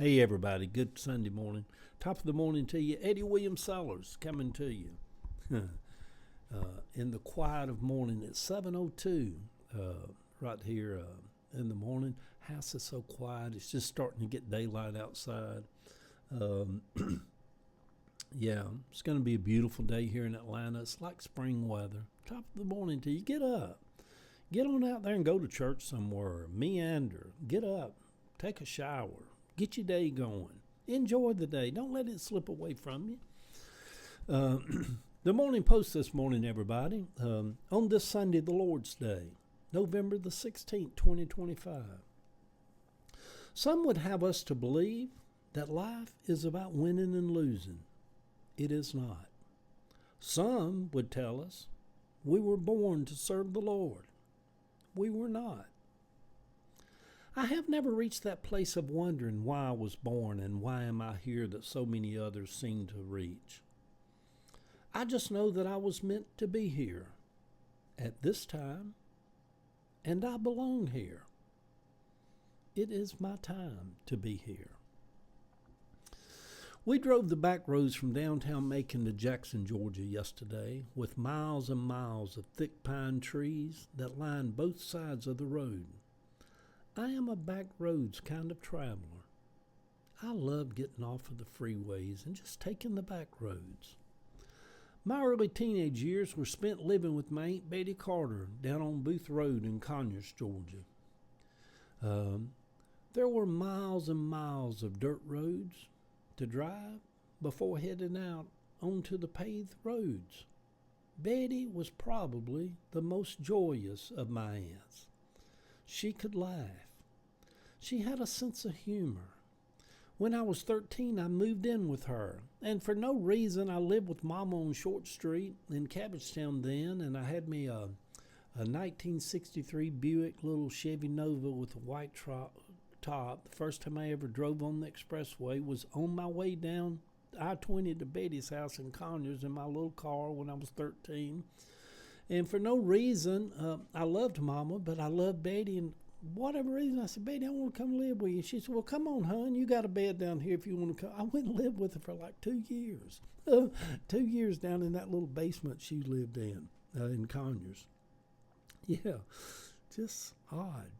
Hey everybody, good Sunday morning. Top of the morning to you. Eddie William Sellers coming to you. In the quiet of morning at 7:02, right here in the morning. House is so quiet. It's just starting to get daylight outside. Um, yeah, it's going to be a beautiful day here in Atlanta. It's like spring weather. Top of the morning to you. Get up. Get on out there and go to church somewhere. Meander. Get up. Take a shower. Get your day going. Enjoy the day. Don't let it slip away from you. Uh, the Morning Post this morning, everybody. On this Sunday, the Lord's Day, November the 16th, 2025. Some would have us to believe that life is about winning and losing. It is not. Some would tell us we were born to serve the Lord. We were not. I have never reached that place of wondering why I was born and why am I here that so many others seem to reach. I just know that I was meant to be here at this time, and I belong here. It is my time to be here. We drove the back roads from downtown Macon to Jackson, Georgia yesterday with miles and miles of thick pine trees that lined both sides of the road. I am a back roads kind of traveler. I love getting off of the freeways and just taking the back roads. My early teenage years were spent living with my Aunt Betty Carter down on Booth Road in Conyers, Georgia. There were miles and miles of dirt roads to drive before heading out onto the paved roads. Betty was probably the most joyous of my aunts. She could laugh. She had a sense of humor. When I was 13, I moved in with her, and for no reason, I lived with Mama on Short Street in Cabbagetown then, and I had me a 1963 Buick little Chevy Nova with a white top. The first time I ever drove on the expressway was on my way down I-20 to Betty's house in Conyers in my little car when I was 13. And for no reason, I loved Mama, but I loved Betty. And whatever reason, I said, Betty, I want to come live with you. She said, well, come on, hon. You got a bed down here if you want to come. I went and lived with her for like 2 years. 2 years down in that little basement she lived in Conyers. Yeah, just odd.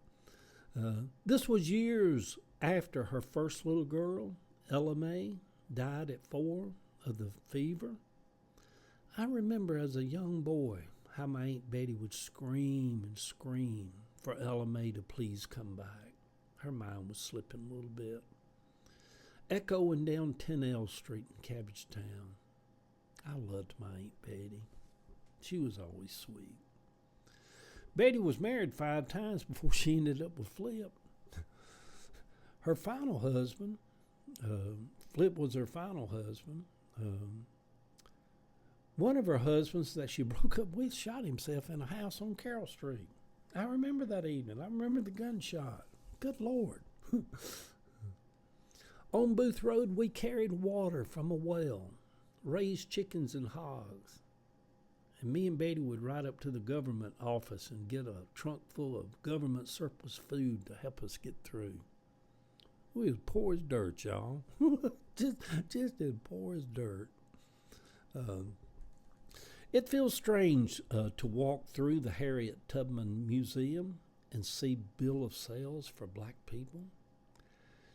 This was years after her first little girl, Ella Mae, died at 4 of the fever. I remember as a young boy how my Aunt Betty would scream and scream for Ella Mae to please come back. Her mind was slipping a little bit. Echoing down 10L Street in Cabbagetown. I loved my Aunt Betty. She was always sweet. Betty was married 5 times before she ended up with Flip. Her final husband, Flip was her final husband. One of her husbands that she broke up with shot himself in a house on Carroll Street. I remember that evening. I remember the gunshot. Good Lord. On Booth Road, we carried water from a well, raised chickens and hogs. And me and Betty would ride up to the government office and get a trunk full of government surplus food to help us get through. We was poor as dirt, y'all. just as poor as dirt. It feels strange to walk through the Harriet Tubman Museum and see bill of sales for black people.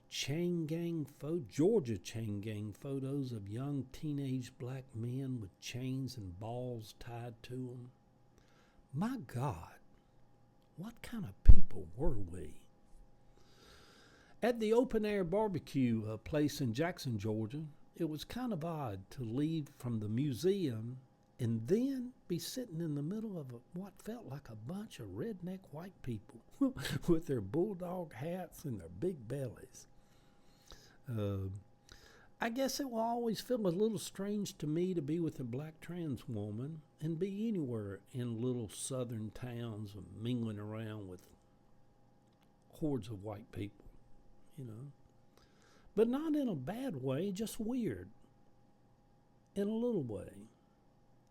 Georgia chain gang photos of young teenage black men with chains and balls tied to them. My God, what kind of people were we? At the open-air barbecue place in Jackson, Georgia, it was kind of odd to leave from the museum and then be sitting in the middle of what felt like a bunch of redneck white people with their bulldog hats and their big bellies. I guess it will always feel a little strange to me to be with a black trans woman and be anywhere in little southern towns mingling around with hordes of white people, you know. But not in a bad way, just weird. In a little way.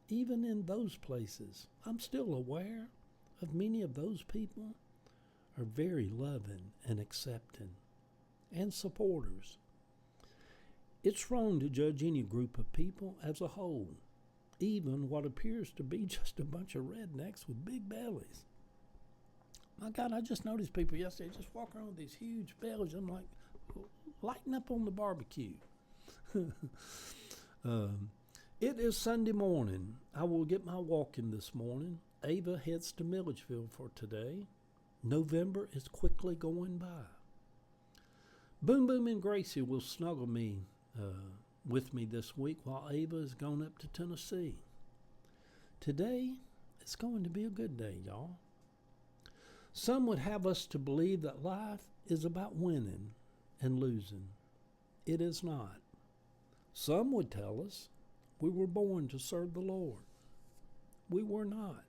Even in those places, I'm still aware of many of those people are very loving and accepting and supporters It's wrong to judge any group of people as a whole, even what appears to be just a bunch of rednecks with big bellies. My God, I just noticed people yesterday just walking around with these huge bellies. I'm like, lighten up on the barbecue. It is Sunday morning. I will get my walking this morning. Ava heads to Milledgeville for today. November is quickly going by. Boom Boom and Gracie will snuggle with me this week while Ava is gone up to Tennessee. Today, it's going to be a good day, y'all. Some would have us to believe that life is about winning and losing. It is not. Some would tell us we were born to serve the Lord. We were not.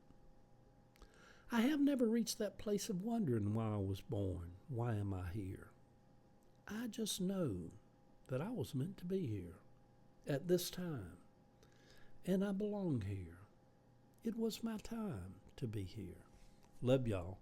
I have never reached that place of wondering why I was born. Why am I here? I just know that I was meant to be here at this time, and I belong here. It was my time to be here. Love y'all.